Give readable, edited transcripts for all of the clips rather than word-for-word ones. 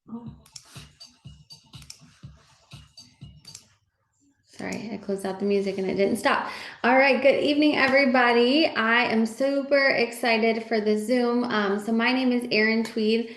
Oh, sorry, I closed out the music and it didn't stop. All right, good evening, everybody. I am super excited for the Zoom. So my name is Erin Tweed.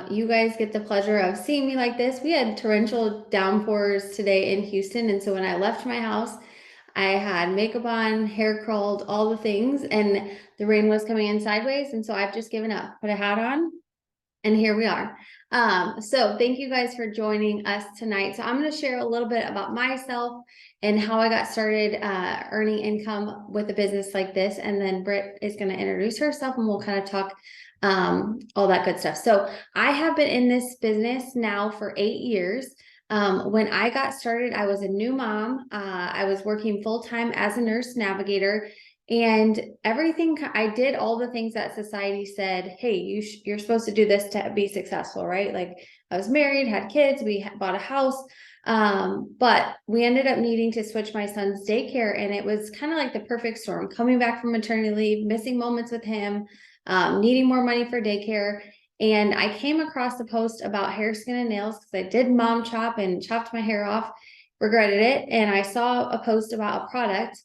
You guys get the pleasure of seeing me like this. We had torrential downpours today in Houston, and so when I left my house, I had makeup on, hair curled, all the things, and the rain was coming in sideways, and so I've just given up. Put a hat on, and here we are. So thank you guys for joining us tonight. So I'm going to share a little bit about myself and how I got started earning income with a business like this. And then Britt is going to introduce herself and we'll kind of talk all that good stuff. So I have been in this business now for 8 years. When I got started, I was a new mom. I was working full-time as a nurse navigator, and everything. I did all the things that society said, hey, you're supposed to do this to be successful, right? Like, I was married, had kids, we bought a house. But we ended up needing to switch my son's daycare, and it was kind of like the perfect storm. Coming back from maternity leave, missing moments with him, needing more money for daycare. And I came across a post about hair, skin, and nails because I did mom chop and chopped my hair off, regretted it. And I saw a post about a product,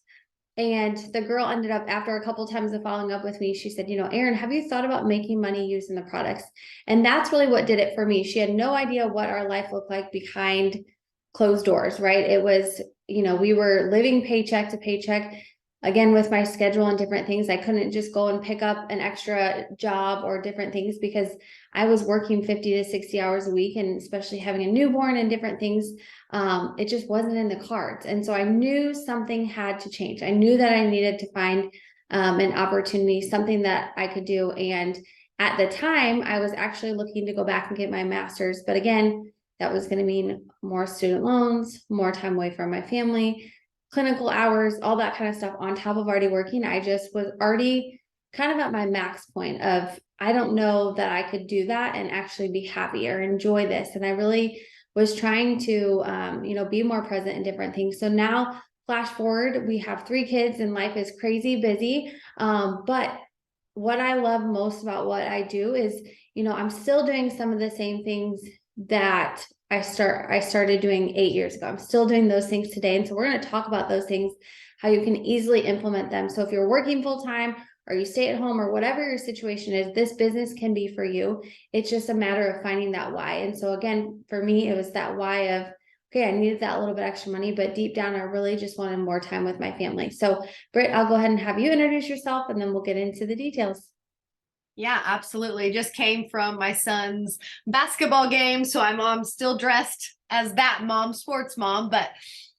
and the girl ended up, after a couple times of following up with me, she said, Erin, have you thought about making money using the products? And that's really what did it for me. She had no idea what our life looked like behind closed doors, right? It was, we were living paycheck to paycheck. Again, with my schedule and different things, I couldn't just go and pick up an extra job or different things because I was working 50 to 60 hours a week, and especially having a newborn and different things, it just wasn't in the cards. And so I knew something had to change. I knew that I needed to find an opportunity, something that I could do. And at the time, I was actually looking to go back and get my master's. But again, that was going to mean more student loans, more time away from my family, clinical hours, all that kind of stuff on top of already working. I just was already kind of at my max point of, I don't know that I could do that and actually be happy or enjoy this. And I really was trying to, be more present in different things. So now, flash forward, we have 3 kids and life is crazy busy. But what I love most about what I do is, I'm still doing some of the same things that I started doing 8 years ago. I'm still doing those things today. And so we're going to talk about those things, how you can easily implement them. So if you're working full time or you stay at home or whatever your situation is, this business can be for you. It's just a matter of finding that why. And so again, for me, it was that why of, okay, I needed that little bit extra money, but deep down, I really just wanted more time with my family. So Britt, I'll go ahead and have you introduce yourself, and then we'll get into the details. Yeah, absolutely. Just came from my son's basketball game, so I'm still dressed as that mom, sports mom. But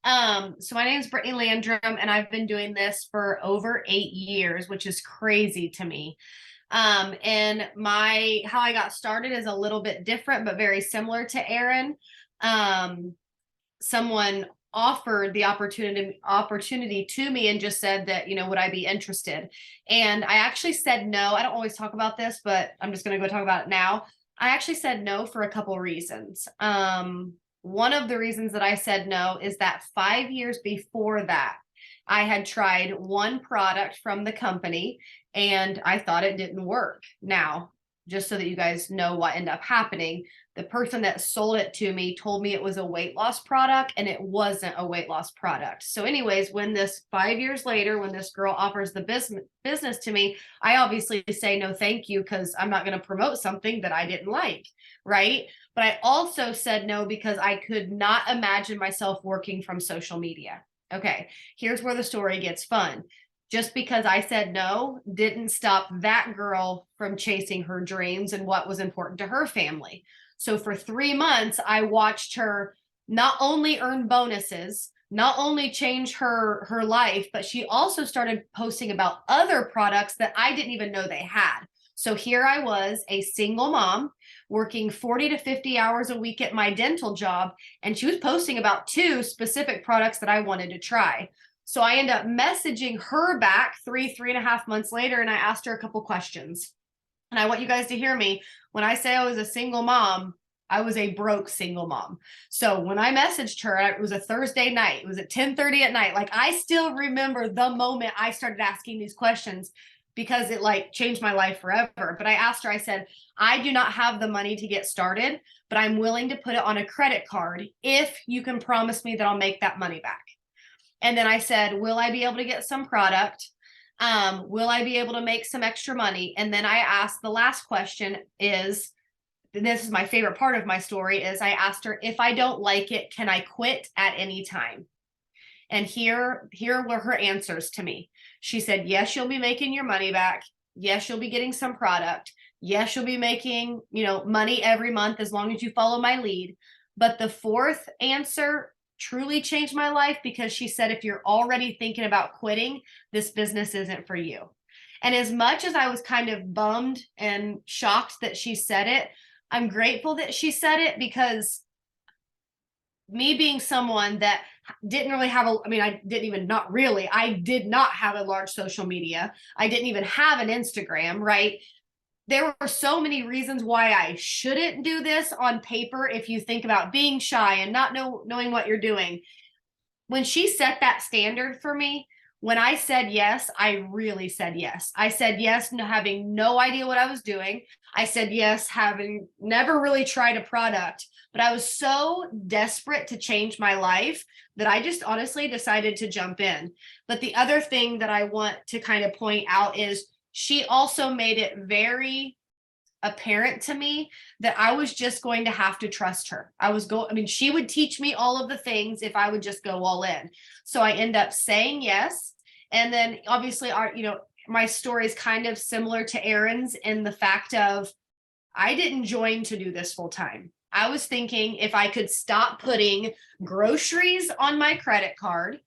so my name is Brittany Landrum, and I've been doing this for over 8 years, which is crazy to me. And my how I got started is a little bit different, but very similar to Erin. Someone offered the opportunity to me and just said that, would I be interested? And I actually said no. I don't always talk about this, but I'm just going to go talk about it now. I actually said no for a couple reasons. One of the reasons that I said no is that 5 years before that, I had tried one product from the company and I thought it didn't work. Now, just so that you guys know what ended up happening, the person that sold it to me told me it was a weight loss product, and it wasn't a weight loss product. So anyways, when this 5 years later, when this girl offers the business to me, I obviously say no thank you, because I'm not going to promote something that I didn't like, right? But I also said no because I could not imagine myself working from social media. Okay, here's where the story gets fun. Just because I said no didn't stop that girl from chasing her dreams and what was important to her family. So for 3 months, I watched her not only earn bonuses, not only change her life, but she also started posting about other products that I didn't even know they had. So here I was, a single mom, working 40 to 50 hours a week at my dental job, and she was posting about 2 specific products that I wanted to try. So I end up messaging her back 3.5 months later, and I asked her a couple questions. And I want you guys to hear me. When I say I was a single mom, I was a broke single mom. So when I messaged her, it was a Thursday night. It was at 10:30 at night. Like, I still remember the moment I started asking these questions, because it like changed my life forever. But I asked her, I said, I do not have the money to get started, but I'm willing to put it on a credit card if you can promise me that I'll make that money back. And then I said, will I be able to get some product? Will I be able to make some extra money? And then I asked, the last question is, this is my favorite part of my story, is I asked her, if I don't like it, can I quit at any time? And here were her answers to me. She said, yes, you'll be making your money back. Yes, you'll be getting some product. Yes, you'll be making, money every month as long as you follow my lead. But the fourth answer truly changed my life, because she said, if you're already thinking about quitting, this business isn't for you. And as much as I was kind of bummed and shocked that she said it, I'm grateful that she said it, because me being someone that didn't really have I did not have a large social media. I didn't even have an Instagram, right? There were so many reasons why I shouldn't do this on paper. If you think about being shy and not knowing what you're doing, when she set that standard for me, when I said yes, I really said yes. I said yes, having no idea what I was doing. I said yes, having never really tried a product, but I was so desperate to change my life that I just honestly decided to jump in. But the other thing that I want to kind of point out is she also made it very apparent to me that I was just going to have to trust her. She would teach me all of the things if I would just go all in. So I end up saying yes. And then obviously my story is kind of similar to Erin's in the fact of, I didn't join to do this full time. I was thinking if I could stop putting groceries on my credit card,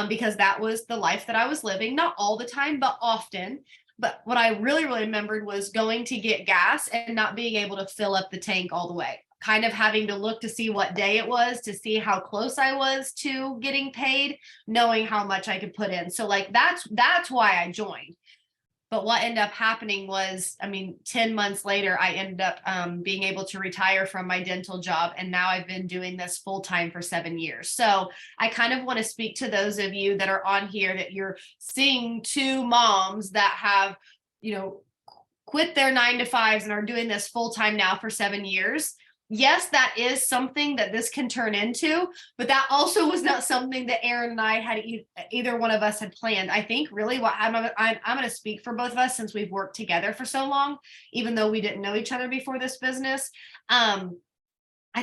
because that was the life that I was living, not all the time, but often. But what I really, really remembered was going to get gas and not being able to fill up the tank all the way, kind of having to look to see what day it was to see how close I was to getting paid, knowing how much I could put in. So like, that's why I joined. But what ended up happening was, 10 months later, I ended up being able to retire from my dental job. And now I've been doing this full time for 7 years. So I kind of want to speak to those of you that are on here, that you're seeing two moms that have, quit their 9-to-5s and are doing this full time now for 7 years. Yes, that is something that this can turn into, but that also was not something that Erin and I had either one of us had planned. I think really what I'm going to speak for both of us, since we've worked together for so long, even though we didn't know each other before this business. I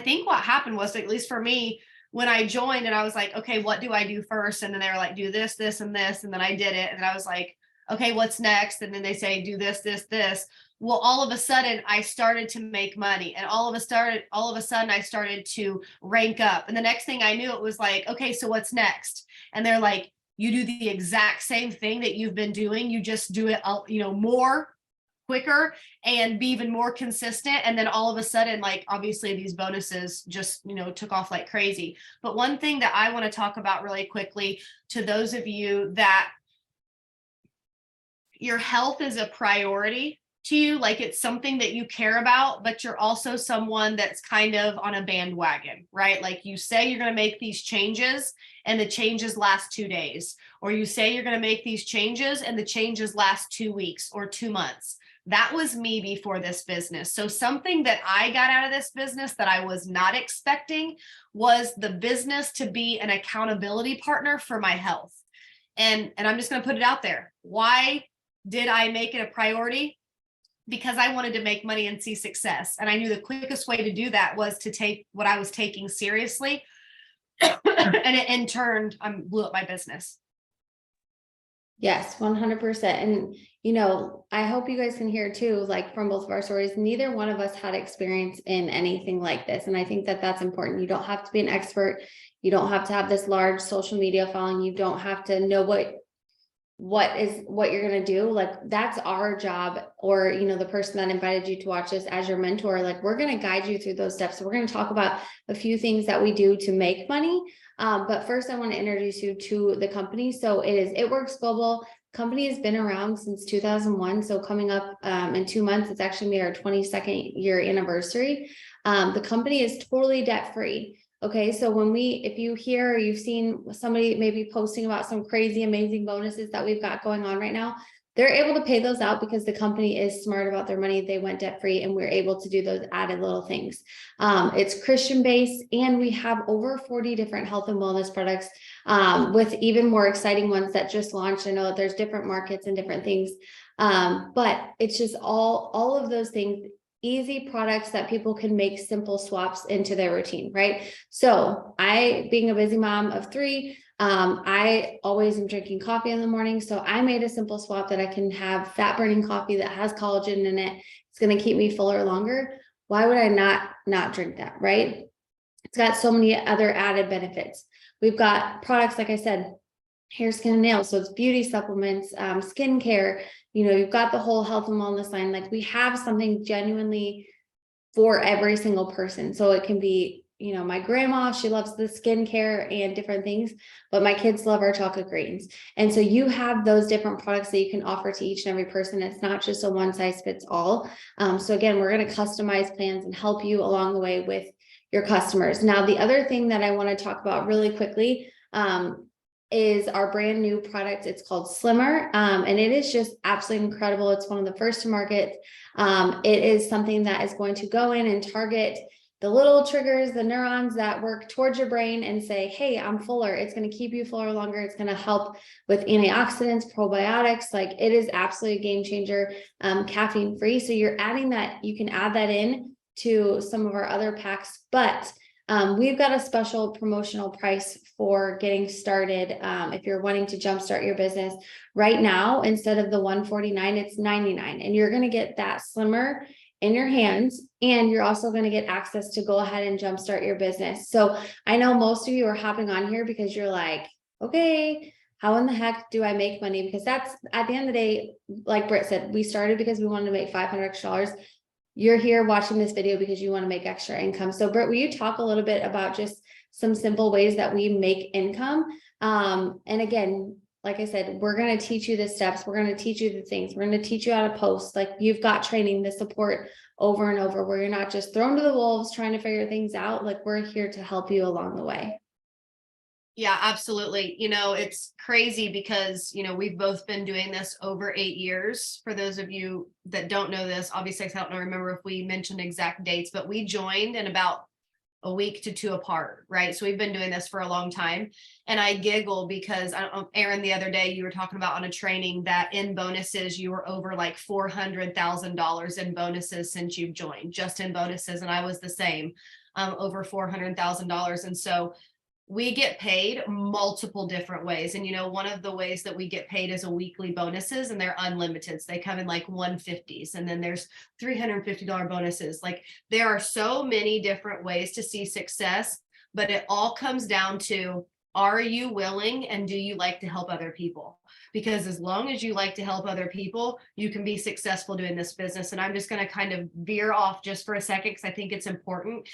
think what happened was, at least for me, when I joined and I was like, okay, what do I do first? And then they were like, do this, this, and this. And then I did it. And then I was like, okay, what's next? And then they say, do this, this, this. Well, all of a sudden I started to make money, and all of a sudden I started to rank up. And the next thing I knew, it was like, okay, so what's next? And they're like, you do the exact same thing that you've been doing. You just do it, more quicker and be even more consistent. And then all of a sudden, like, obviously these bonuses just, took off like crazy. But one thing that I want to talk about really quickly to those of you that your health is a priority to you, like it's something that you care about, but you're also someone that's kind of on a bandwagon, right? Like you say you're going to make these changes and the changes last 2 days, or you say you're going to make these changes and the changes last 2 weeks or 2 months. That was me before this business. So something that I got out of this business that I was not expecting was the business to be an accountability partner for my health. And I'm just going to put it out there. Why did I make it a priority? Because I wanted to make money and see success. And I knew the quickest way to do that was to take what I was taking seriously. And it in turn, blew up my business. Yes, 100%. And, I hope you guys can hear too, like from both of our stories, neither one of us had experience in anything like this. And I think that that's important. You don't have to be an expert. You don't have to have this large social media following. You don't have to know what you're going to do. Like that's our job, or the person that invited you to watch this as your mentor. Like we're going to guide you through those steps. So we're going to talk about a few things that we do to make money. But first I want to introduce you to the company. So It Works Global. Company has been around since 2001. So coming up in 2 months, it's actually made our 22nd year anniversary. The company is totally debt free. Okay, so if you hear or you've seen somebody maybe posting about some crazy, amazing bonuses that we've got going on right now, they're able to pay those out because the company is smart about their money. They went debt free and we're able to do those added little things. It's Christian based, and we have over 40 different health and wellness products, with even more exciting ones that just launched. I know that there's different markets and different things, but it's just all of those things, easy products that people can make simple swaps into their routine, right? So I, being a busy mom of 3, I always am drinking coffee in the morning. So I made a simple swap that I can have fat burning coffee that has collagen in it. It's going to keep me fuller longer. Why would I not drink that, right? It's got so many other added benefits. We've got products, like I said, hair, skin, and nails. So it's beauty supplements, skincare. You've got the whole health and wellness line. Like, we have something genuinely for every single person. So it can be, my grandma, she loves the skincare and different things, but my kids love our chocolate grains. And so you have those different products that you can offer to each and every person. It's not just a one size fits all. So again, we're going to customize plans and help you along the way with your customers. Now, the other thing that I want to talk about really quickly, is our brand new product. It's called Slimmer. And it is just absolutely incredible. It's one of the first to market. It is something that is going to go in and target the little triggers, the neurons that work towards your brain and say, hey, I'm fuller. It's going to keep you fuller longer. It's going to help with antioxidants, probiotics. Like, it is absolutely a game changer, caffeine free. So you're adding that, you can add that in to some of our other packs, but we've got a special promotional price for getting started. If you're wanting to jumpstart your business right now, instead of the $149, it's $99, and you're going to get that Slimmer in your hands, and you're also going to get access to go ahead and jumpstart your business. So I know most of you are hopping on here because you're like, okay, how in the heck do I make money? Because that's, at the end of the day, like Britt said, we started because we wanted to make $500 extra. You're here watching this video because you want to make extra income. So Britt, will you talk a little bit about just some simple ways that we make income? And again, like I said, we're going to teach you the steps. We're going to teach you the things. We're going to teach you how to post. Like, you've got training, the support over and over, where you're not just thrown to the wolves trying to figure things out. Like, we're here to help you along the way. Yeah, absolutely. It's crazy because, we've both been doing this over 8 years. For those of you that don't know this, obviously, I don't remember if we mentioned exact dates, but we joined in about a week to 2 apart, right? So we've been doing this for a long time. And I giggle because Aaron, the other day, you were talking about on a training that in bonuses, you were over like $400,000 in bonuses since you've joined, just in bonuses. And I was the same, over $400,000. And so we get paid multiple different ways. And, one of the ways that we get paid is a weekly bonuses, and they're unlimited. So they come in like 150s, and then there's $350 bonuses. Like, there are so many different ways to see success, but it all comes down to, are you willing and do you like to help other people? Because as long as you like to help other people, you can be successful doing this business. And I'm just going to kind of veer off just for a second, because I think it's important.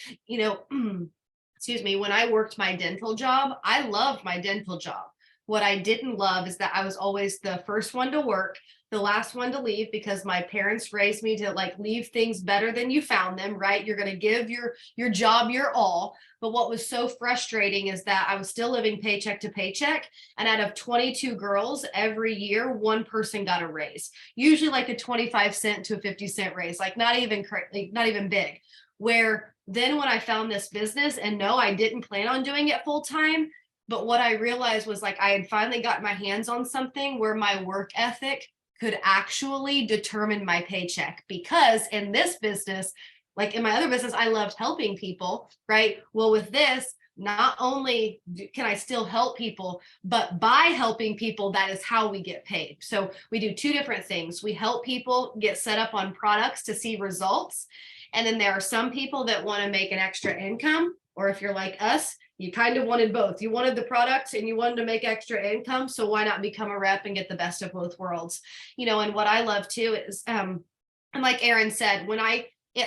Excuse me, when I worked my dental job, I loved my dental job. What I didn't love is that I was always the first one to work, the last one to leave, because my parents raised me to like leave things better than you found them, right? You're going to give your job your all. But what was so frustrating is that I was still living paycheck to paycheck. And out of 22 girls every year, one person got a raise, usually like a 25 cent to a 50 cent raise, like not even big. Where then when I found this business, and no, I didn't plan on doing it full time, but what I realized was, like, I had finally got my hands on something where my work ethic could actually determine my paycheck. Because in this business, like in my other business, I loved helping people, right? Well, with this, not only can I still help people, but by helping people, that is how we get paid. So we do 2 different things. We help people get set up on products to see results. And then there are some people that want to make an extra income, or if you're like us, you kind of wanted both. You wanted the products and you wanted to make extra income. So why not become a rep and get the best of both worlds? And what I love too is, and like Aaron said,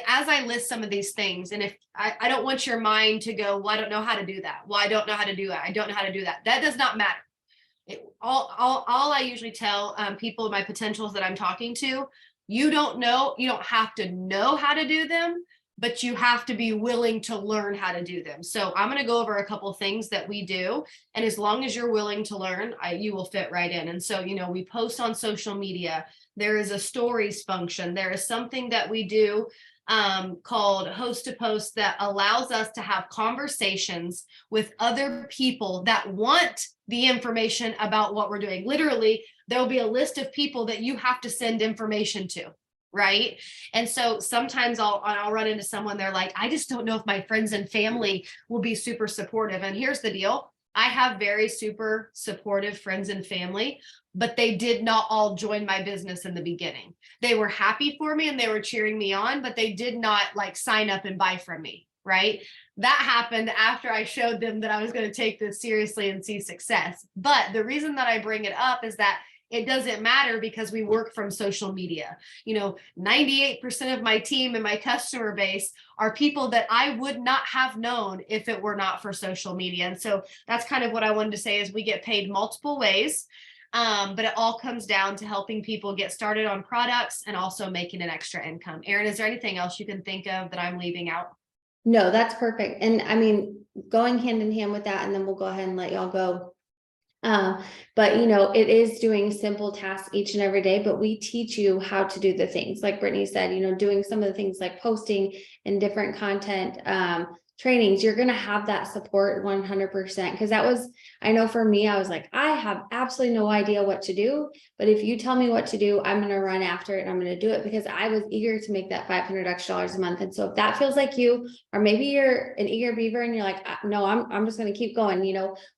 as I list some of these things, and if I don't want your mind to go, well, I don't know how to do that. Well, I don't know how to do that. I don't know how to do that. That does not matter. All I usually tell people, my potentials that I'm talking to, you don't have to know how to do them, but you have to be willing to learn how to do them. So I'm going to go over a couple things that we do. And as long as you're willing to learn, you will fit right in. And so, we post on social media. There is a stories function. There is something that we do called host to post that allows us to have conversations with other people that want the information about what we're doing. Literally, there'll be a list of people that you have to send information to. Right. And so sometimes I'll run into someone, they're like, I just don't know if my friends and family will be super supportive. And here's the deal. I have very super supportive friends and family, but they did not all join my business in the beginning. They were happy for me and they were cheering me on, but they did not like sign up and buy from me. Right. That happened after I showed them that I was going to take this seriously and see success. But the reason that I bring it up is that it doesn't matter because we work from social media. 98% of my team and my customer base are people that I would not have known if it were not for social media. And so that's kind of what I wanted to say is we get paid multiple ways, but it all comes down to helping people get started on products and also making an extra income. Erin, is there anything else you can think of that I'm leaving out? No, that's perfect. And I mean, going hand in hand with that, and then we'll go ahead and let y'all go. But it is doing simple tasks each and every day, but we teach you how to do the things like Brittany said, doing some of the things like posting and different content, trainings. You're going to have that support 100%. Cause I know for me, I was like, I have absolutely no idea what to do, but if you tell me what to do, I'm going to run after it. And I'm going to do it because I was eager to make that $500 extra a month. And so if that feels like you, or maybe you're an eager beaver and you're like, no, I'm just going to keep going.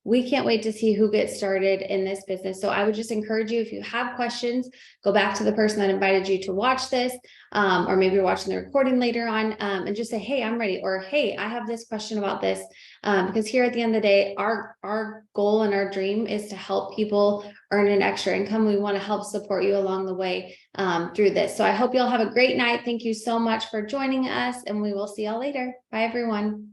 We can't wait to see who gets started in this business. So I would just encourage you, if you have questions, go back to the person that invited you to watch this. Or maybe you're watching the recording later on, and just say, hey, I'm ready. Or, hey, I have this question about this. Because here at the end of the day, our goal and our dream is to help people earn an extra income. We want to help support you along the way through this. So I hope you'll have a great night. Thank you so much for joining us, and we will see y'all later. Bye, everyone.